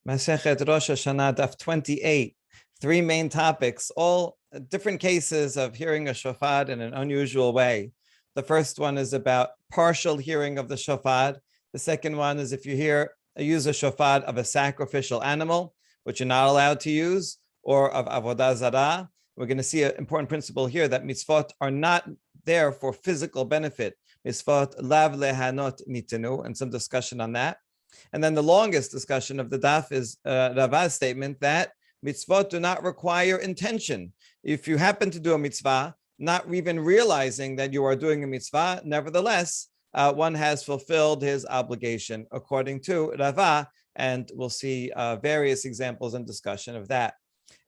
Masechet Rosh Hashana, daf 28. Three main topics, all different cases of hearing a shofar in an unusual way. The first one is about partial hearing of the shofar. The second one is if you use a shofar of a sacrificial animal, which you're not allowed to use, or of avodah zarah. We're going to see an important principle here that mitzvot are not there for physical benefit. Mitzvot lav lehanot nitenu, and some discussion on that. And then the longest discussion of the daf is Rava's statement that mitzvot do not require intention. If you happen to do a mitzvah, not even realizing that you are doing a mitzvah, nevertheless, one has fulfilled his obligation, according to Rava, and we'll see various examples and discussion of that.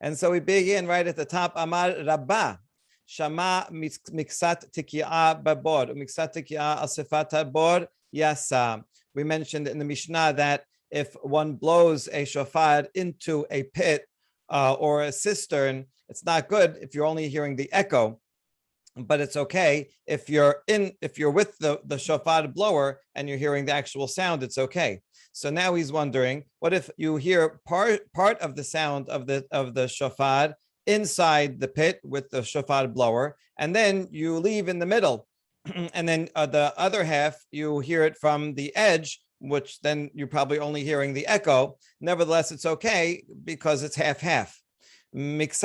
And so we begin right at the top. Amar Rabba, Shama miksat tiki'ah babor, miksat tiki'ah asifat bor yasa. We mentioned in the Mishnah that if one blows a shofar into a pit or a cistern, it's not good if you're only hearing the echo, but it's okay if you're with the shofar blower and you're hearing the actual sound, it's okay. So now he's wondering, what if you hear part of the sound of the shofar inside the pit with the shofar blower, and then you leave in the middle, and then the other half you hear it from the edge, which then you're probably only hearing the echo. Nevertheless, it's okay because it's half-half. However,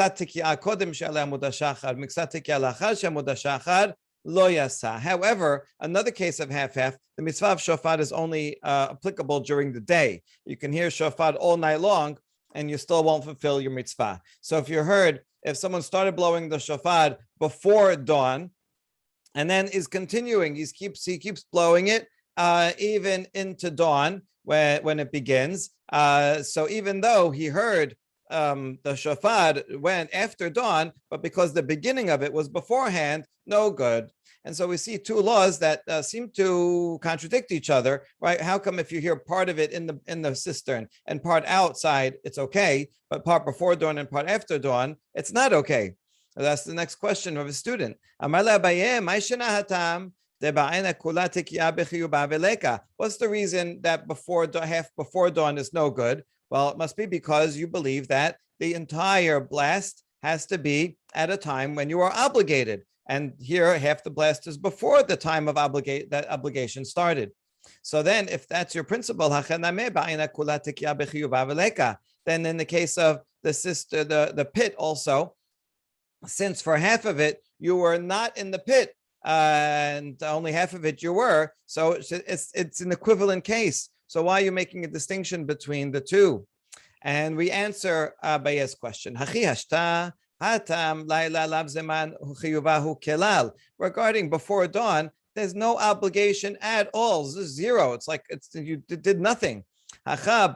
another case of half-half, the mitzvah of shofar is only applicable during the day. You can hear shofar all night long and you still won't fulfill your mitzvah. So if someone started blowing the shofar before dawn and then is continuing, he keeps blowing it even into dawn when it begins. So even though he heard the shofar went after dawn, but because the beginning of it was beforehand, no good. And so we see two laws that seem to contradict each other, right? How come if you hear part of it in the cistern and part outside, it's okay, but part before dawn and part after dawn, it's not okay? That's the next question of a student. What's the reason that half before dawn is no good? Well, it must be because you believe that the entire blast has to be at a time when you are obligated. And here, half the blast is before the time of that obligation started. So then, if that's your principle, then in the case of the pit also, since for half of it, you were not in the pit, and only half of it you were, so it's an equivalent case. So why are you making a distinction between the two? And we answer Abaye's question. Regarding before dawn, there's no obligation at all. This is zero. It's like you did nothing. However,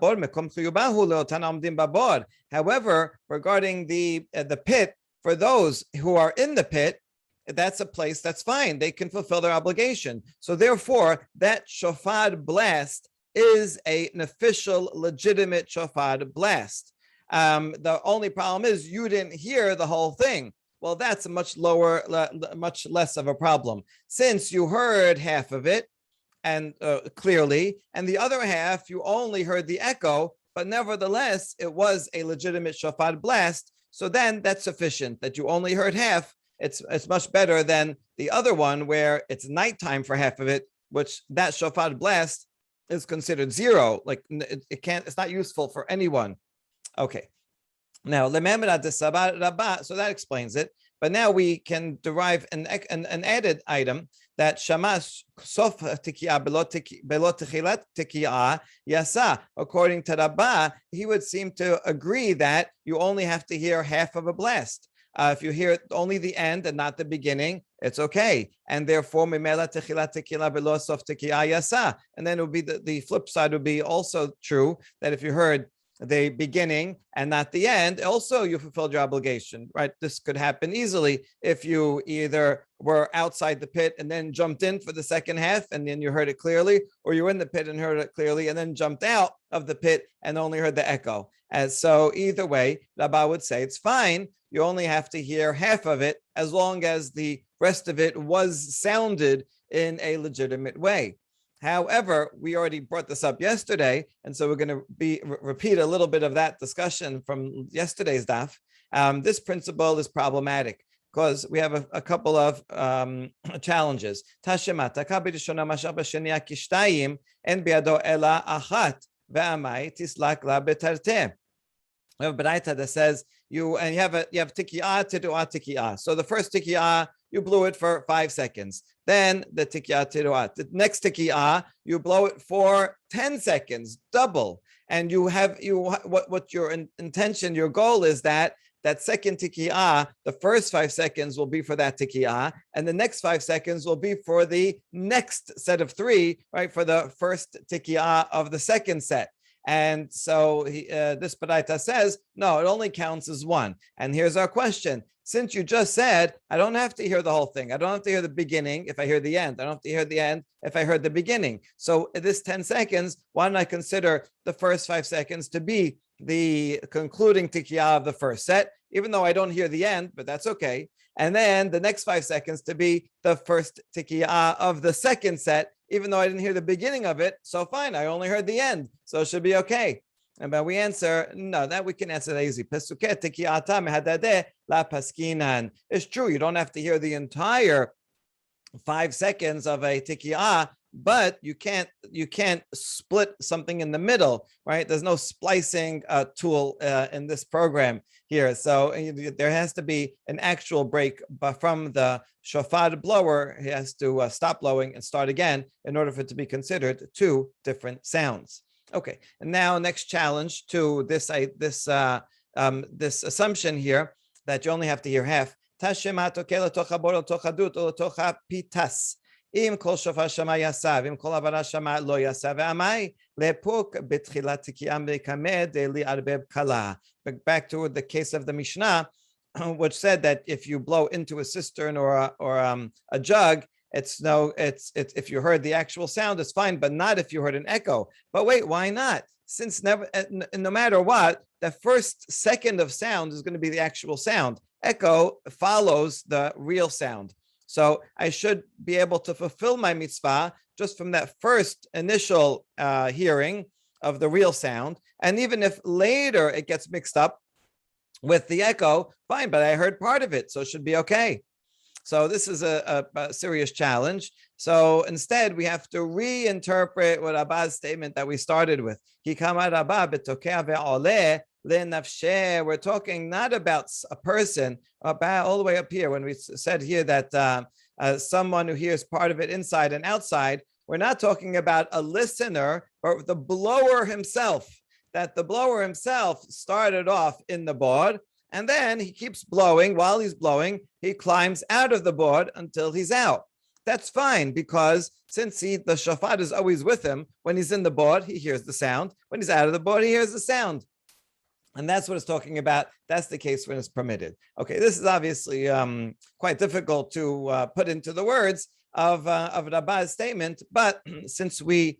regarding the pit, for those who are in the pit, that's a place that's fine. They can fulfill their obligation. So therefore, that shofar blast is an official, legitimate shofar blast. The only problem is you didn't hear the whole thing. Well, that's a much less of a problem. Since you heard half of it and clearly, and the other half, you only heard the echo, but nevertheless, it was a legitimate shofar blast. So then that's sufficient that you only heard half. It's much better than the other one where it's nighttime for half of it, which that shofar blast is considered zero. Like it's not useful for anyone. Okay. Now, so that explains it. But now we can derive an added item that Shema sof tiki'ah belot techilat tiki'ah yasa. According to Rabba, he would seem to agree that you only have to hear half of a blast. If you hear only the end and not the beginning, it's okay. And therefore, mimela techilat tekilah belot sof tiki'ah yasa. And then it would be the flip side would be also true that if you heard the beginning and not the end, also you fulfilled your obligation, right? This could happen easily if you either were outside the pit and then jumped in for the second half and then you heard it clearly, or you were in the pit and heard it clearly and then jumped out of the pit and only heard the echo. And so either way, Rabba would say it's fine. You only have to hear half of it as long as the rest of it was sounded in a legitimate way. However, we already brought this up yesterday, and so we're going to repeat a little bit of that discussion from yesterday's daf. This principle is problematic because we have a couple of challenges. Tashema takabi rishona mashal b'shenia kishtayim en biado ela achat ve'amai tislak la betarteh. We have a baraita that says you have tikiyah tiruah tikiyah. So the first tikiyah, you blew it for 5 seconds. Then the tikiyah tiruah. The next tikiyah, you blow it for 10 seconds, double. And what your intention, your goal is that second tikiyah, the first 5 seconds will be for that tikiyah, and the next 5 seconds will be for the next set of 3, right? For the first tikiyah of the second set. And so this baraita says, no, it only counts as 1. And here's our question. Since you just said, I don't have to hear the whole thing. I don't have to hear the beginning if I hear the end. I don't have to hear the end if I heard the beginning. So this 10 seconds, why don't I consider the first 5 seconds to be the concluding tikiyah of the first set, even though I don't hear the end, but that's okay. And then the next 5 seconds to be the first tikiyah of the second set, even though I didn't hear the beginning of it. So fine, I only heard the end, so it should be okay. But we answer, no, that we can answer that easy. It's true, you don't have to hear the entire 5 seconds of a tikiyah, but you can't split something in the middle, right? There's no splicing tool in this program here. So there has to be an actual break, but from the shofar blower, he has to stop blowing and start again in order for it to be considered 2 different sounds. Okay, and now next challenge to this assumption here that you only have to hear half. Im kol shofar shema yasav, im kol avara shema lo yasav, ve'amai lepuk betchilat tikiyam bekamed li arbeb kala. Back to the case of the Mishnah, which said that if you blow into a cistern or a jug, it's if you heard the actual sound, it's fine, but not if you heard an echo. But wait, why not? Since no matter what, the first second of sound is going to be the actual sound. Echo follows the real sound. So I should be able to fulfill my mitzvah just from that first initial hearing of the real sound. And even if later it gets mixed up with the echo, fine, but I heard part of it, so it should be okay. So this is a serious challenge. So instead, we have to reinterpret what Rabba's statement that we started with. We're talking not about a person, about all the way up here when we said here that someone who hears part of it inside and outside. We're not talking about a listener, but the blower himself, that the blower himself started off in the board, and then he keeps blowing. While he's blowing, he climbs out of the board until he's out. That's fine, because since the shofar is always with him, when he's in the board, he hears the sound. When he's out of the board, he hears the sound. And that's what it's talking about. That's the case when it's permitted. Okay, this is obviously quite difficult to put into the words of Rabba's statement, but since we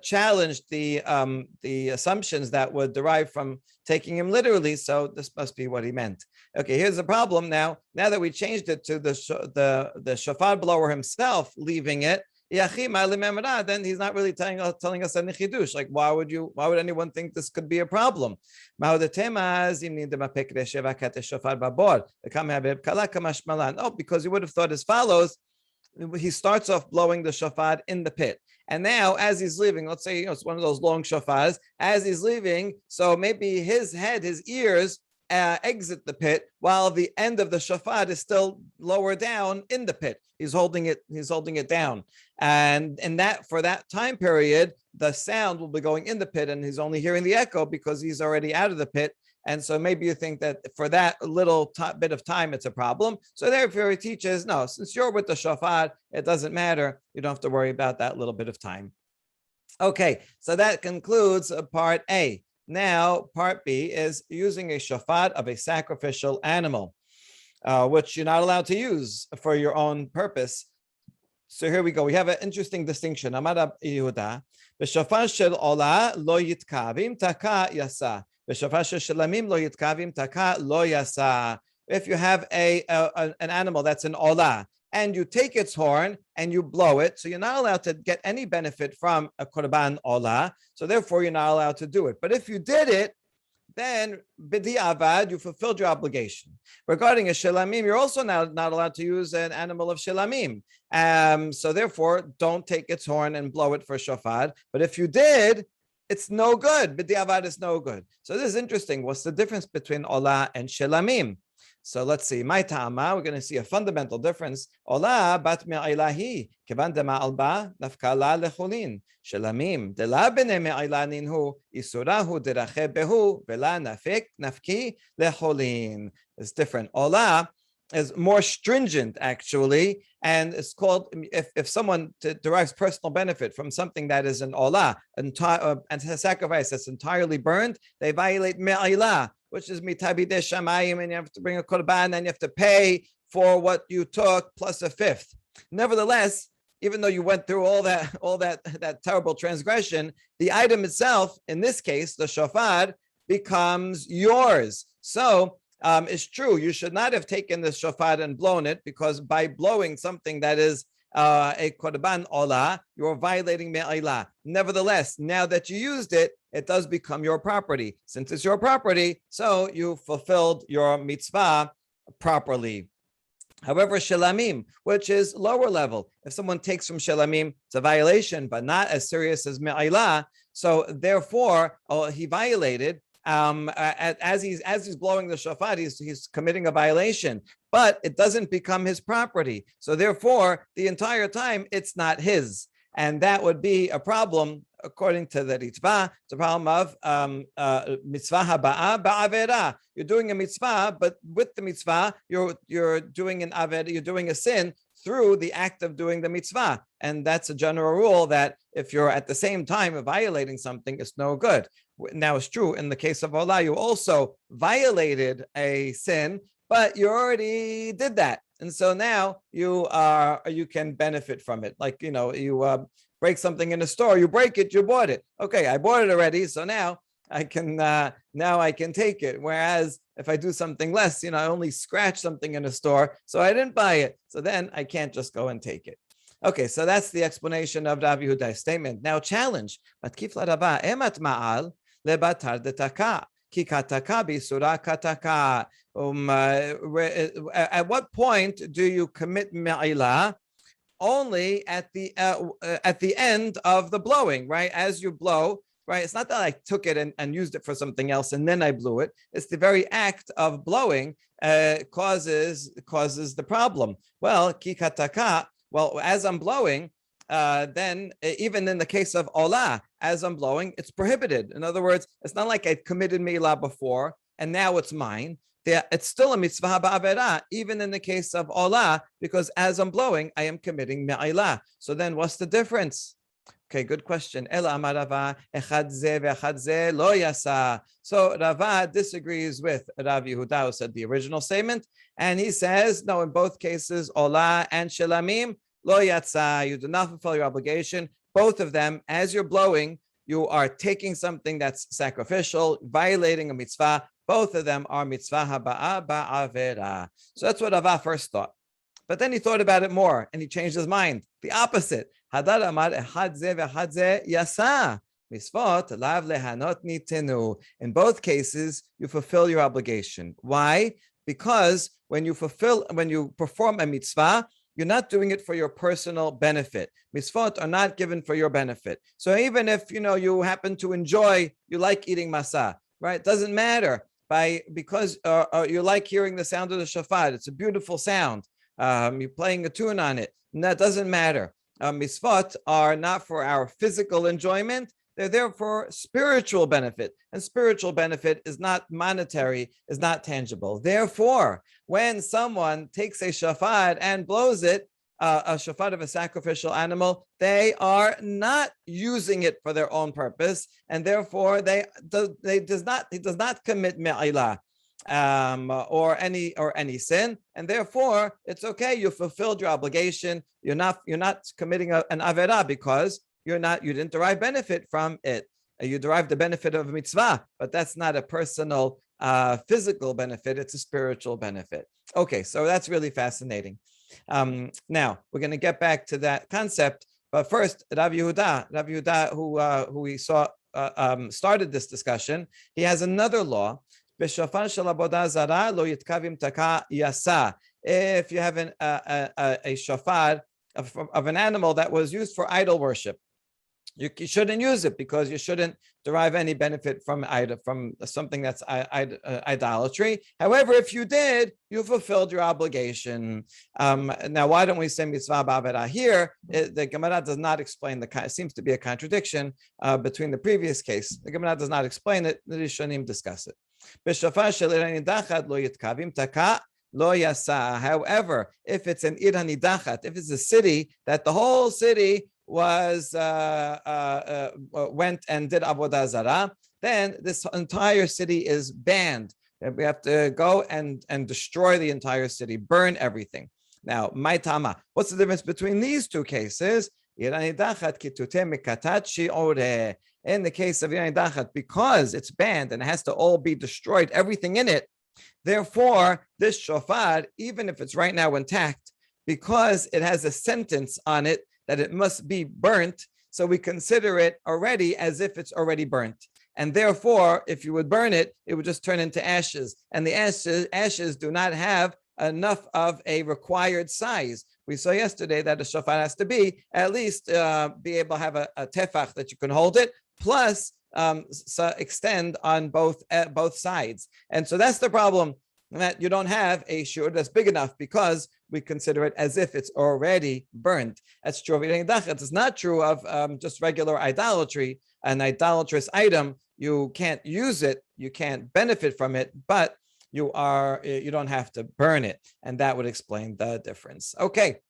challenged the assumptions that would derive from taking him literally, so this must be what he meant. Okay, here's the problem now. Now that we changed it to the shofar blower himself leaving it, then he's not really telling us any chidush. Like, why would anyone think this could be a problem? No, because you would have thought as follows. He starts off blowing the shofar in the pit. And now, as he's leaving, let's say it's one of those long shofars, as he's leaving, so maybe his head, his ears exit the pit while the end of the shofar is still lower down in the pit. He's holding it down. And that for that time period, the sound will be going in the pit and he's only hearing the echo because he's already out of the pit. And so maybe you think that for that little bit of time, it's a problem. So therefore he teaches, no, since you're with the shofar, it doesn't matter. You don't have to worry about that little bit of time. Okay, so that concludes part A. Now, part B is using a shofar of a sacrificial animal, which you're not allowed to use for your own purpose. So here we go. We have an interesting distinction. Amar Yehuda, b'shofar shel olah lo yitkavim taka yasa. B'shofar shel Shilameem lo yitkavim taka lo yasa. If you have an animal that's an olah, and you take its horn and you blow it, so you're not allowed to get any benefit from a korban olah. So therefore, you're not allowed to do it. But if you did it, then b'di'avad, you fulfilled your obligation. Regarding a Shilameem, you're also now not allowed to use an animal of Shilameem. So therefore, don't take its horn and blow it for shofar. But if you did, it's no good. B'di'avad is no good. So this is interesting. What's the difference between olah and Shilameem? So let's see. My ta'ama, we're going to see a fundamental difference. Olah bat me'ilahi, kevan de ma'alba, nafkala lechulin. Shilameem, de la bene me'ilah ninhu, isurahu derache behu, vela nafik, nafki lechulin. It's different. Olah is more stringent, actually, and it's called, if someone derives personal benefit from something that is an olah, and a sacrifice that's entirely burned, they violate me'ilah, which is mitabideh shamayim, and you have to bring a korban, and you have to pay for what you took plus a fifth. Nevertheless, even though you went through all that terrible transgression, the item itself, in this case, the shofar, becomes yours. So it's true, you should not have taken the shofar and blown it, because by blowing something that is a korban olah, you are violating me'ilah. Nevertheless, now that you used it, it does become your property. Since it's your property, so you fulfilled your mitzvah properly. However, Shilameem, which is lower level, if someone takes from Shilameem, it's a violation, but not as serious as me'ilah. So therefore, he violated. As he's blowing the shofar, he's committing a violation, but it doesn't become his property. So therefore, the entire time it's not his, and that would be a problem according to the Ritva. It's a problem of mitzvah haba'a ba'avera. You're doing a mitzvah, but with the mitzvah, you're doing an aved, you're doing a sin through the act of doing the mitzvah. And that's a general rule that if you're at the same time violating something, it's no good. Now, it's true in the case of olah, you also violated a sin, but you already did that. And so now you can benefit from it. Like, you break something in a store, you break it, you bought it. Okay, I bought it already, so now I can take it. Whereas if I do something less, I only scratch something in a store, so I didn't buy it. So then I can't just go and take it. Okay, so that's the explanation of Rav Yehuda's statement. Now, challenge. Matkif Rava emat ma'al lebatar detaka ki kataka bisura kataka. At what point do you commit me'ilah? Only at the end of the blowing, right? As you blow, right? It's not that I took it and used it for something else and then I blew it. It's the very act of blowing causes the problem. Well, kikataka. Well, as I'm blowing, then even in the case of olah, as I'm blowing, it's prohibited. In other words, it's not like I committed me'ilah before and now it's mine. It's still a mitzvah ba'avera, even in the case of olah, because as I'm blowing, I am committing me'ilah. So then what's the difference? Okay, good question. Ela amar Rava, echad ze ve'echad ze lo yasa. So Rava disagrees with Rav Yehuda, who said the original statement, and he says, no, in both cases, olah and Shilameem, lo yatsa, you do not fulfill your obligation. Both of them, as you're blowing, you are taking something that's sacrificial, violating a mitzvah. Both of them are mitzvah haba'a ba'avera. So that's what Rava first thought. But then he thought about it more and he changed his mind. The opposite. Hadar amar echad ze ve'echad ze yasa. Misvot lav lehanot nitenu. In both cases, you fulfill your obligation. Why? Because when you perform a mitzvah, you're not doing it for your personal benefit. Mitzvot are not given for your benefit. So even if you happen to you like eating masa, right? It doesn't matter. Because you like hearing the sound of the shofar. It's a beautiful sound. You're playing a tune on it. And that doesn't matter. Misvot are not for our physical enjoyment. They're there for spiritual benefit. And spiritual benefit is not monetary, is not tangible. Therefore, when someone takes a shofar and blows it, a shofar of a sacrificial animal, they are not using it for their own purpose, and therefore he does not commit me'ilah or any sin, and therefore it's okay. You fulfilled your obligation. You're not committing an avera because you didn't derive benefit from it. You derived the benefit of a mitzvah, but that's not a personal physical benefit. It's a spiritual benefit. Okay, so that's really fascinating. Now we're going to get back to that concept, but first, Rav Yehuda, who we saw started this discussion, he has another law. If you have a shofar of an animal that was used for idol worship, you shouldn't use it because you shouldn't derive any benefit from something that's idolatry. However, if you did, you fulfilled your obligation. Now, why don't we say mitzvah ba'avera here? The Gemara does not explain it seems to be a contradiction between the previous case. The Gemara does not explain it. The Rishonim discuss it. However, if it's an ir hanidachat, if it's a city that the whole city was went and did avodah zarah, then this entire city is banned. We have to go and destroy the entire city, burn everything. Now, my tama, what's the difference between these two cases? In the case of Yanidachat, because it's banned and it has to all be destroyed, everything in it, therefore, this shofar, even if it's right now intact, because it has a sentence on it that it must be burnt, so we consider it already as if it's already burnt. And therefore, if you would burn it, it would just turn into ashes. And the ashes do not have enough of a required size. We saw yesterday that a shofar has to be at least be able to have a tefach that you can hold it, plus extend on both sides. And so that's the problem, that you don't have a shiur that's big enough because we consider it as if it's already burnt. That's true of Yanidachat. It's not true of just regular idolatry. An idolatrous item, you can't use it, you can't benefit from it, but you don't have to burn it, and that would explain the difference. Okay.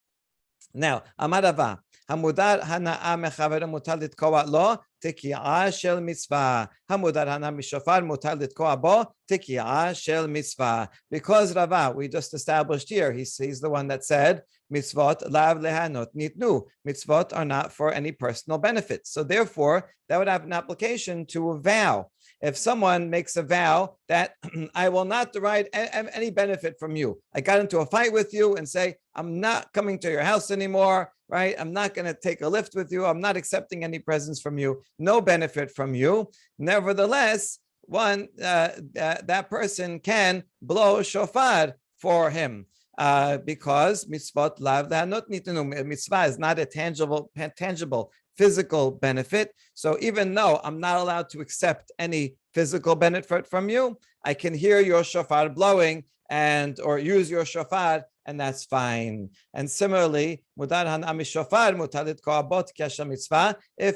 Now, Amar Rava, Hamudar hana'a mechaver mutar litkoa lo teki'a shel mitzvah. Hamudar hana mishofar mutar litkoa bo teki'a shel mitzvah. Because Rava, we just established here, he's the one that said mitzvot lav lehanot nitnu. Mitzvot are not for any personal benefit. So therefore, that would have an application to a vow. If someone makes a vow that I will not derive any benefit from you, I got into a fight with you and say, I'm not coming to your house anymore, right? I'm not going to take a lift with you. I'm not accepting any presents from you. No benefit from you. Nevertheless, that person can blow shofar for him because mitzvot lav lehanot nitnu. Mitzvah is not a tangible physical benefit. So even though I'm not allowed to accept any physical benefit from you, I can hear your shofar blowing or use your shofar, and that's fine. And similarly, if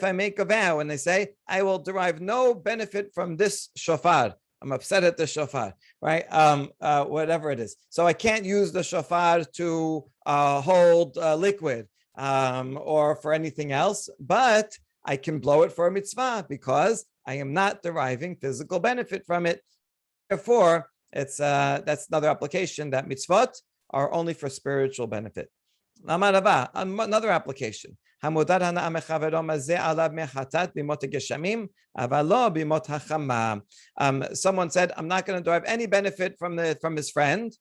I make a vow and I say, I will derive no benefit from this shofar, I'm upset at the shofar, right? Whatever it is. So I can't use the shofar to hold liquid or for anything else, but I can blow it for a mitzvah because I am not deriving physical benefit from it. Therefore, that's another application that mitzvot are only for spiritual benefit. Another application. Someone said, I'm not going to derive any benefit from his friend.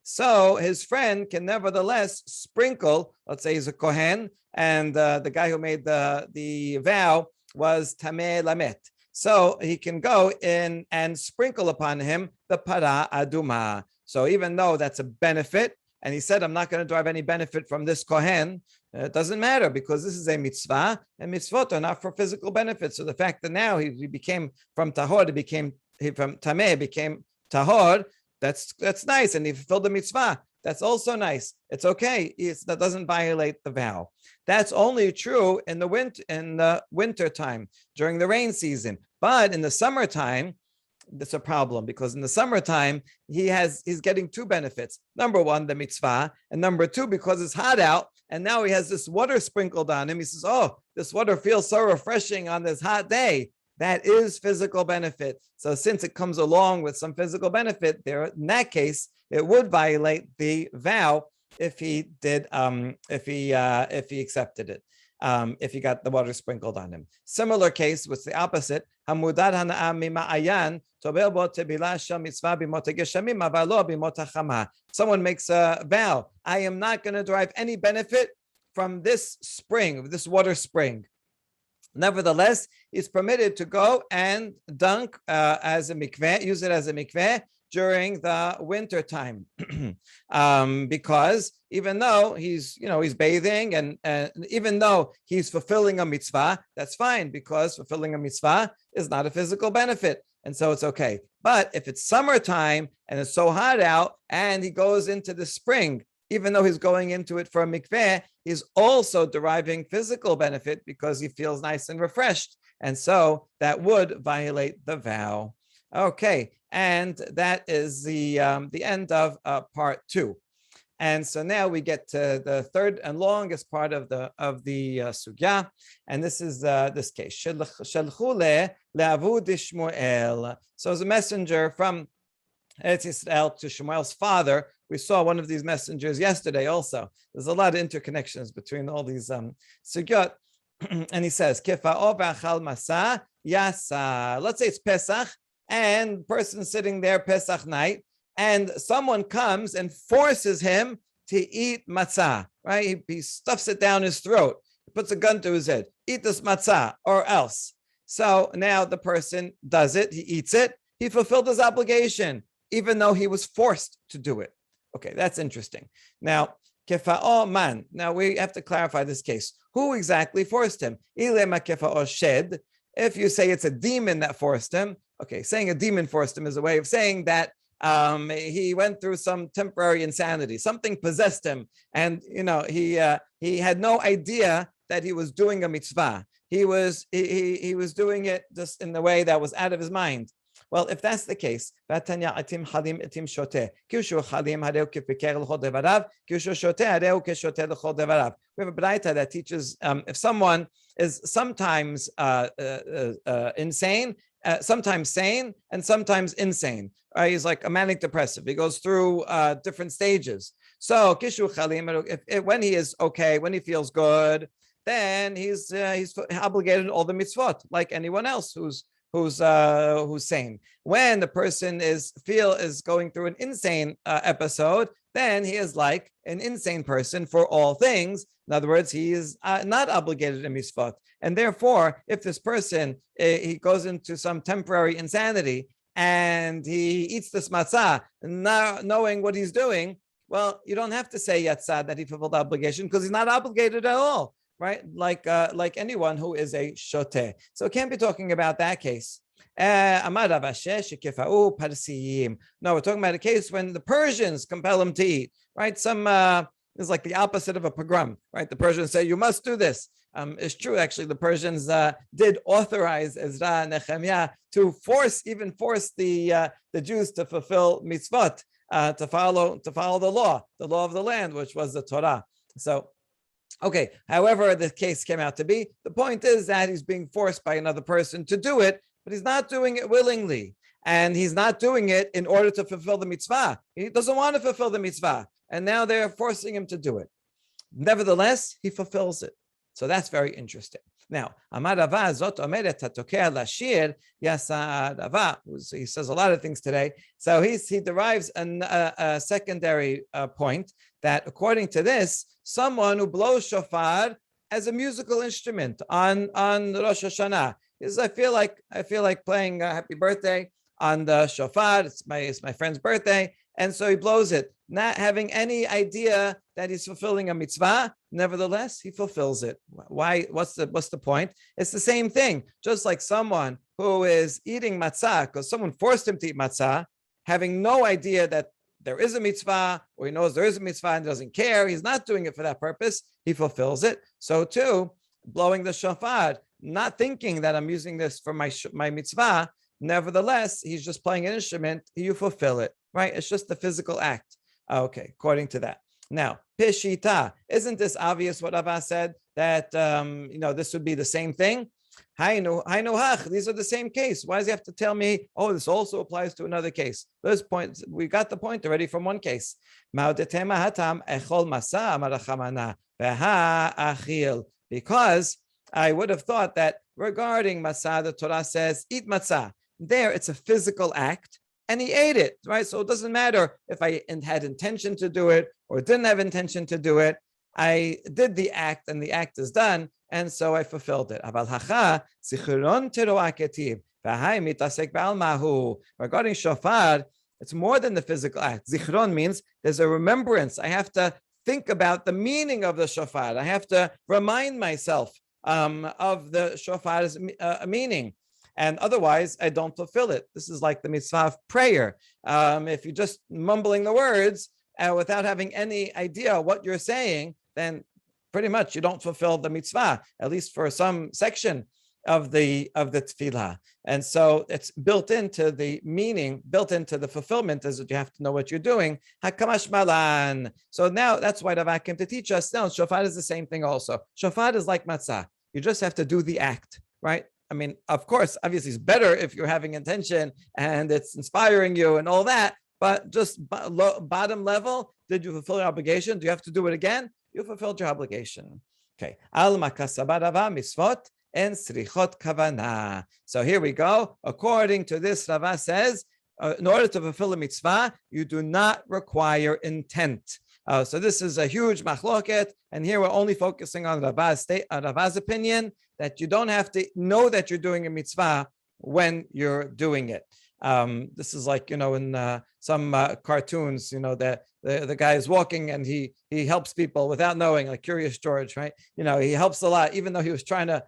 So his friend can nevertheless sprinkle, let's say he's a Kohen, and the guy who made the vow was Tameh Lamet. So he can go in and sprinkle upon him the para aduma. So even though that's a benefit, and he said, I'm not going to derive any benefit from this Kohen, it doesn't matter because this is a mitzvah, and mitzvot are not for physical benefits. So the fact that now he became from tahor, from tameh became tahor, that's nice, and he fulfilled the mitzvah. That's also nice. It's okay. That doesn't violate the vow. That's only true in the winter time during the rain season. But in the summertime, that's a problem because in the summertime he's getting two benefits. Number one, the mitzvah, and number two, because it's hot out, and now he has this water sprinkled on him. He says, "Oh, this water feels so refreshing on this hot day." That is physical benefit. So since it comes along with some physical benefit, there in that case it would violate the vow if he did if he accepted it. if he got the water sprinkled on him. Similar case was the opposite. Hamudad hana'am mima'ayan tobel bo tebilah shel mitzvah bimot geshamim avalo bimot hachama. Someone makes a vow, I am not going to derive any benefit from this spring, this water spring. Nevertheless, he's permitted to go and dunk as a mikveh, use it as a mikveh during the winter time, because even though he's bathing and even though he's fulfilling a mitzvah, that's fine, because fulfilling a mitzvah is not a physical benefit, and so it's okay. But if it's summertime and it's so hot out and he goes into the spring, even though he's going into it for a mikveh, he's also deriving physical benefit because he feels nice and refreshed, and so that would violate the vow. Okay, and that is the end of part 2. And so now we get to the third and longest part of the sugya, and this is this case. Shalchu le'avud Shmuel. So as a messenger from Eretz Yisrael to Shemuel's father. We saw one of these messengers yesterday also. There's a lot of interconnections between all these sugyot. And he says, Kifa'o b'achal masa yasa. Let's say it's Pesach, and person sitting there Pesach night, and someone comes and forces him to eat matzah, right? He stuffs it down his throat. He puts a gun to his head. Eat this matzah or else. So now the person does it. He eats it. He fulfilled his obligation, even though he was forced to do it. Okay, that's interesting. Now, kefa'o man. Now we have to clarify this case. Who exactly forced him? Ilema kefa'o shed. If you say it's a demon that forced him, okay, saying a demon forced him is a way of saying that he went through some temporary insanity. Something possessed him, and he had no idea that he was doing a mitzvah. He was doing it just in the way that was out of his mind. Well, if that's the case, we have a brayta that teaches if someone is sometimes insane, sometimes sane, and sometimes insane. He's like a manic depressive. He goes through different stages. So when he is okay, when he feels good, then he's obligated to all the mitzvot like anyone else who's sane. When the person is going through an insane episode, then he is like an insane person for all things. In other words, he is not obligated to mitzvot, and therefore, if this person he goes into some temporary insanity and he eats this matzah, not knowing what he's doing, well, you don't have to say yatzad that he fulfilled the obligation because he's not obligated at all. Right, like anyone who is a shoteh. So it can't be talking about that case. No, we're talking about a case when the Persians compel him to eat. Right, it's like the opposite of a pogrom. Right, the Persians say you must do this. It's true, actually. The Persians did authorize Ezra and Nehemiah to force the Jews to fulfill mitzvot, to follow the law of the land, which was the Torah. So. Okay, however the case came out to be, the point is that he's being forced by another person to do it, but he's not doing it willingly. And he's not doing it in order to fulfill the mitzvah. He doesn't want to fulfill the mitzvah. And now they're forcing him to do it. Nevertheless, he fulfills it. So that's very interesting. Now, Amar Rava zot omeret hatokeh lashir yasa Rava. He says a lot of things today. So he derives a secondary point that according to this, someone who blows shofar as a musical instrument on Rosh Hashana is I feel like playing Happy Birthday on the shofar. It's my friend's birthday, and so he blows it, not having any idea that he's fulfilling a mitzvah. Nevertheless, he fulfills it. Why? What's the point? It's the same thing. Just like someone who is eating matzah because someone forced him to eat matzah, having no idea that there is a mitzvah, or he knows there is a mitzvah and doesn't care. He's not doing it for that purpose. He fulfills it. So too, blowing the shofar, not thinking that I'm using this for my mitzvah. Nevertheless, he's just playing an instrument. You fulfill it, right? It's just the physical act. Okay, according to that. Now, pishita, isn't this obvious what Rava said, that this would be the same thing? These are the same case. Why does he have to tell me, oh, this also applies to another case? Those points, we got the point already from one case. because I would have thought that regarding matzah, the Torah says, eat matzah. There, it's a physical act, and he ate it, right? So it doesn't matter if I had intention to do it or didn't have intention to do it. I did the act, and the act is done, and so I fulfilled it. Regarding shofar, it's more than the physical act. Zichron means there's a remembrance. I have to think about the meaning of the shofar. I have to remind myself of the shofar's meaning. And otherwise, I don't fulfill it. This is like the mitzvah of prayer. If you're just mumbling the words without having any idea what you're saying, then pretty much you don't fulfill the mitzvah, at least for some section of the tefillah. And so it's built into the meaning, built into the fulfillment, is that you have to know what you're doing. Hakamash malan. So now that's why Rava came to teach us. Now shofar is the same thing also. Shofar is like matzah. You just have to do the act, right? I mean, of course, obviously it's better if you're having intention and it's inspiring you and all that, but just bottom level, did you fulfill your obligation? Do you have to do it again? You fulfilled your obligation. Okay. Al makasabadava misvot and srichot kavana. So here we go. According to this, Rava says, in order to fulfill a mitzvah, you do not require intent. So this is a huge machloket, and here we're only focusing on Rava's opinion that you don't have to know that you're doing a mitzvah when you're doing it. This is like, in some cartoons, the guy is walking and he helps people without knowing, like Curious George, right? He helps a lot, even though he was trying to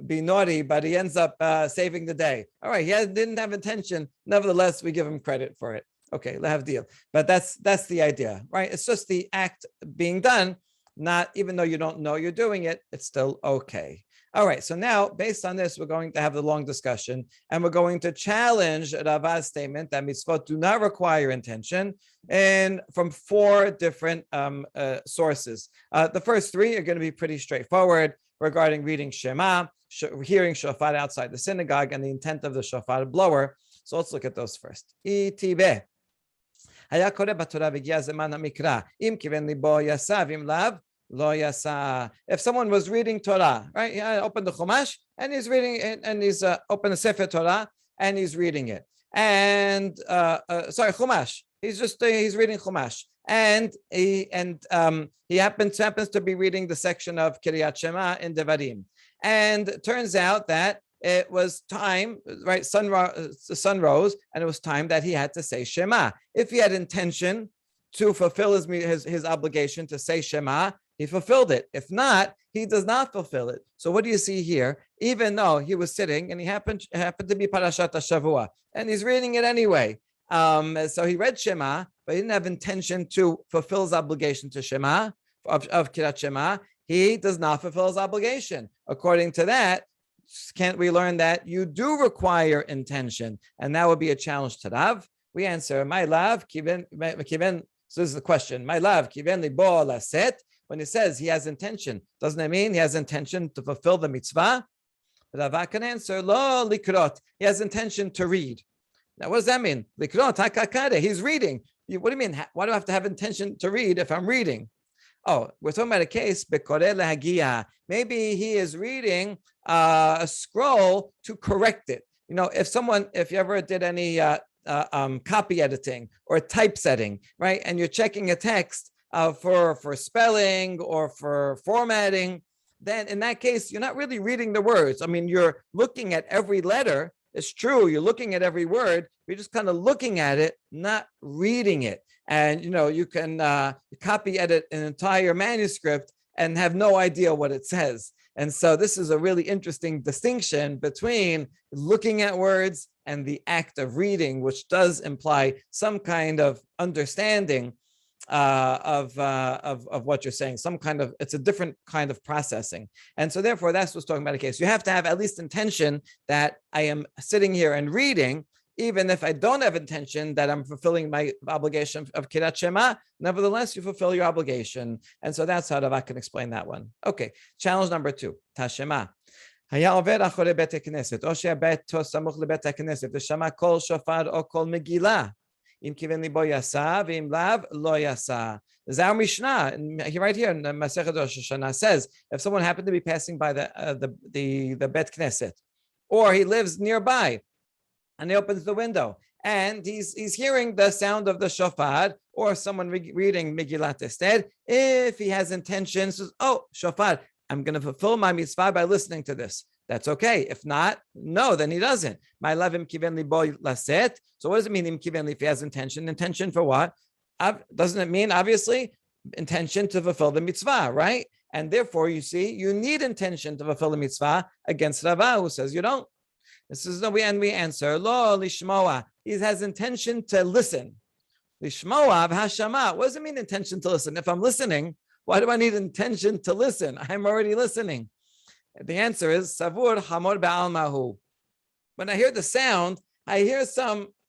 be naughty, but he ends up saving the day. All right, he didn't have intention. Nevertheless, we give him credit for it. Okay, lehav deal. But that's the idea, right? It's just the act being done, not even though you don't know you're doing it, it's still okay. All right, so now based on this, we're going to have the long discussion, and we're going to challenge Rava's statement that mitzvot do not require intention, and from 4 different sources. The first 3 are going to be pretty straightforward regarding reading Shema, hearing shofar outside the synagogue, and the intent of the shofar blower. So let's look at those first. Itibeh. If someone was reading Torah, right? He opened the Chumash and he's reading it, and he's opened the Sefer Torah and he's reading it. And Chumash. He's reading Chumash, and he happens to be reading the section of Kiryat Shema in Devarim. And it turns out that it was time, right? The sun rose, and it was time that he had to say Shema. If he had intention to fulfill his obligation to say Shema, he fulfilled it. If not, he does not fulfill it. So what do you see here? Even though he was sitting and he happened to be Parashat HaShavua, and he's reading it anyway. So he read Shema, but he didn't have intention to fulfill his obligation to Shema, of Kiryat Shema. He does not fulfill his obligation. According to that, can't we learn that you do require intention? And that would be a challenge to Rav. We answer, my love, kiven. So this is the question. My love, kiven libo laset. When he says he has intention, doesn't it mean he has intention to fulfill the mitzvah? Rava can answer, lo likrot. He has intention to read. Now, what does that mean? Likrot hakakade. He's reading. What do you mean? Why do I have to have intention to read if I'm reading? Oh, we're talking about a case, Bekhorot lehagia. Maybe he is reading a scroll to correct it. If you ever did any copy editing or typesetting, right? And you're checking a text for spelling or for formatting, then in that case, you're not really reading the words. I mean, you're looking at every letter. It's true, you're looking at every word. You're just kind of looking at it, not reading it. And, you can copy edit an entire manuscript and have no idea what it says. And so this is a really interesting distinction between looking at words and the act of reading, which does imply some kind of understanding of what you're saying. It's a different kind of processing. And so therefore, that's what's talking about a case. You have to have at least intention that I am sitting here and reading, even if I don't have intention that I'm fulfilling my obligation of Kiryat Shema. Nevertheless, you fulfill your obligation. And so that's how Rava can explain that one. Okay, challenge number 2, Tashema. היה עובר אחרי בית הכנסת, או שהבית סמוך לבית הכנסת, ושמע קול שופר או קול מגילה. Im kiven libo yasa, v'im lav lo yasa. The Zohar Mishnah, right here in the Masechet Rosh Hashana, says if someone happened to be passing by the Bet Knesset, or he lives nearby, and he opens the window, and he's hearing the sound of the shofar, or someone reading Megillat Esther, if he has intentions, says, oh, shofar, I'm going to fulfill my mitzvah by listening to this. That's okay. If not, no, then he doesn't. My love him kiven libo laset. So what does it mean if he has intention? Intention for what? Doesn't it mean, obviously, intention to fulfill the mitzvah, right? And therefore, you see, you need intention to fulfill the mitzvah against Rava, who says you don't. This is we answer, lo lishmoa. He has intention to listen. Lishmoa v'hashama. What does it mean, intention to listen? If I'm listening, why do I need intention to listen? I'm already listening. The answer is savur hamor ba'al mahu. When I hear the sound, I hear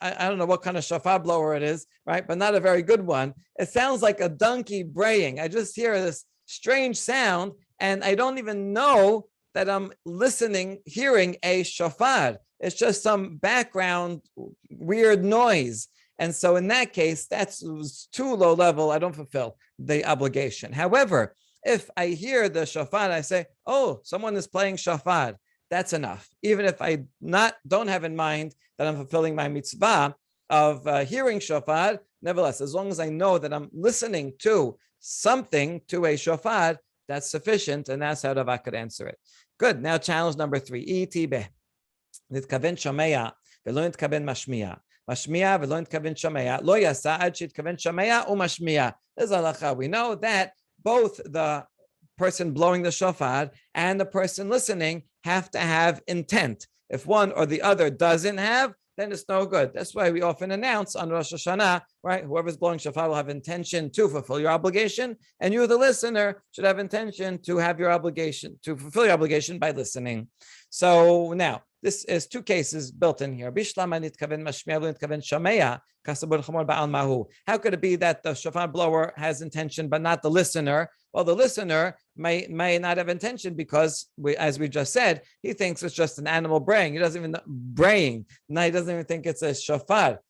I don't know what kind of shofar blower it is, right? But not a very good one. It sounds like a donkey braying. I just hear this strange sound, and I don't even know that I'm hearing a shofar. It's just some background weird noise. And so in that case, that's too low level. I don't fulfill the obligation. However, if I hear the shofar, I say, oh, someone is playing shofar. That's enough. Even if I don't have in mind that I'm fulfilling my mitzvah of hearing shofar, nevertheless, as long as I know that I'm listening to something, to a shofar, that's sufficient, and that's how Rava could answer it. Good. Now challenge number 3. Nitkaven shomea v'lo nitkaven mashmiya. Mashmiya v'lo nitkaven shomea. Lo yasa ad shitkaven shomea u'mashmiya. This is halacha. We know that both the person blowing the shofar and the person listening have to have intent. If one or the other doesn't have, then it's no good. That's why we often announce on Rosh Hashana, right? Whoever's blowing shofar will have intention to fulfill your obligation, and you, the listener, should have intention to have your obligation, to fulfill your obligation by listening. So now, this is 2 cases built in here. How could it be that the shofar blower has intention, but not the listener? Well, the listener may not have intention because, as we just said, he thinks it's just an animal braying. He doesn't even know braying. No, he doesn't even think it's a shofar.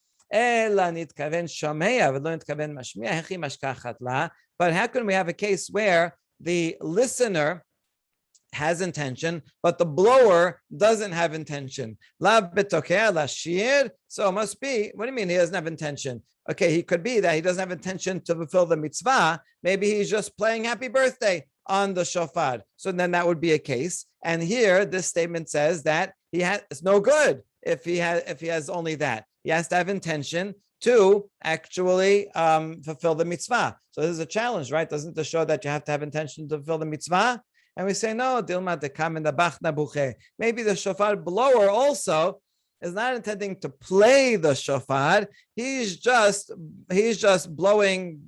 But how can we have a case where the listener has intention, but the blower doesn't have intention? So it must be, what do you mean he doesn't have intention? Okay, he could be that he doesn't have intention to fulfill the mitzvah. Maybe he's just playing happy birthday on the shofar. So then that would be a case. And here, this statement says that it's no good if he has only that. He has to have intention to actually fulfill the mitzvah. So this is a challenge, right? Doesn't this show that you have to have intention to fulfill the mitzvah? And we say, no, Dilma de kam in the bachna buche. Maybe the shofar blower also is not intending to play the shofar. He's just blowing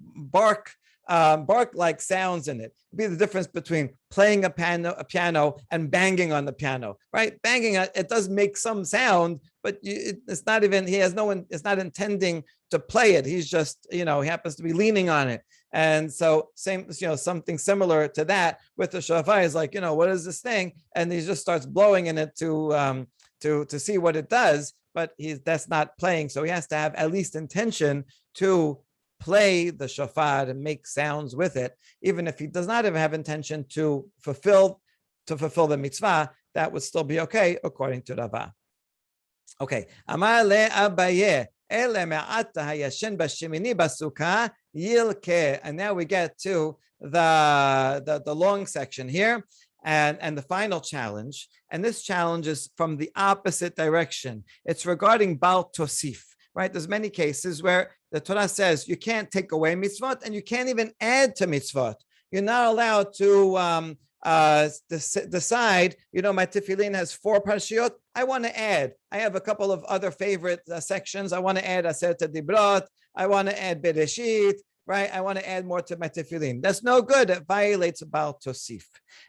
bark-like sounds in it. It'd be the difference between playing a piano and banging on the piano, right? Banging, it does make some sound, but it's not even, it's not intending to play it. He's just, he happens to be leaning on it. And so something similar to that with the shofar is like, what is this thing? And he just starts blowing in it to see what it does, but that's not playing. So he has to have at least intention to play the shofar and make sounds with it. Even if he does not have intention to fulfill the mitzvah, that would still be okay according to Rava. Okay. Amar le Abaye, ele me'ata hayashen b'shemini b'sukkah yilke. And now we get to the long section here. And the final challenge, and this challenge is from the opposite direction. It's regarding Baal Tosif, right? There's many cases where the Torah says you can't take away mitzvot and you can't even add to mitzvot. You're not allowed to decide, my tefillin has 4 parshiot. I want to add. I have a couple of other favorite sections. I want to add Aseret Dibrot. I want to add Bereshit. Right, I want to add more to my tefillin. That's no good. It violates Baal Tosif.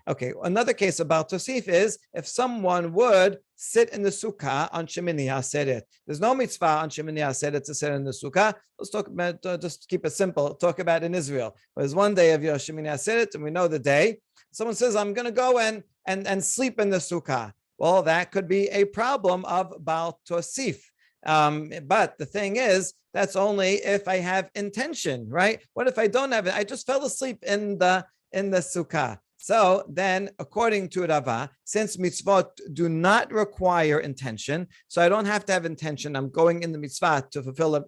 Okay, another case of Baal Tosif is if someone would sit in the sukkah on Shemini Aseret. There's no mitzvah on Shemini Aseret to sit in the sukkah. Let's talk about, just keep it simple. Talk about in Israel. There's one day of your Shemini Aseret, and we know the day. Someone says, I'm going to go and sleep in the sukkah. Well, that could be a problem of Baal Tosif. But the thing is, that's only if I have intention, right? What if I don't have it? I just fell asleep in the sukkah. So then, according to Rava, since mitzvot do not require intention, so I don't have to have intention. I'm going in the mitzvah to fulfill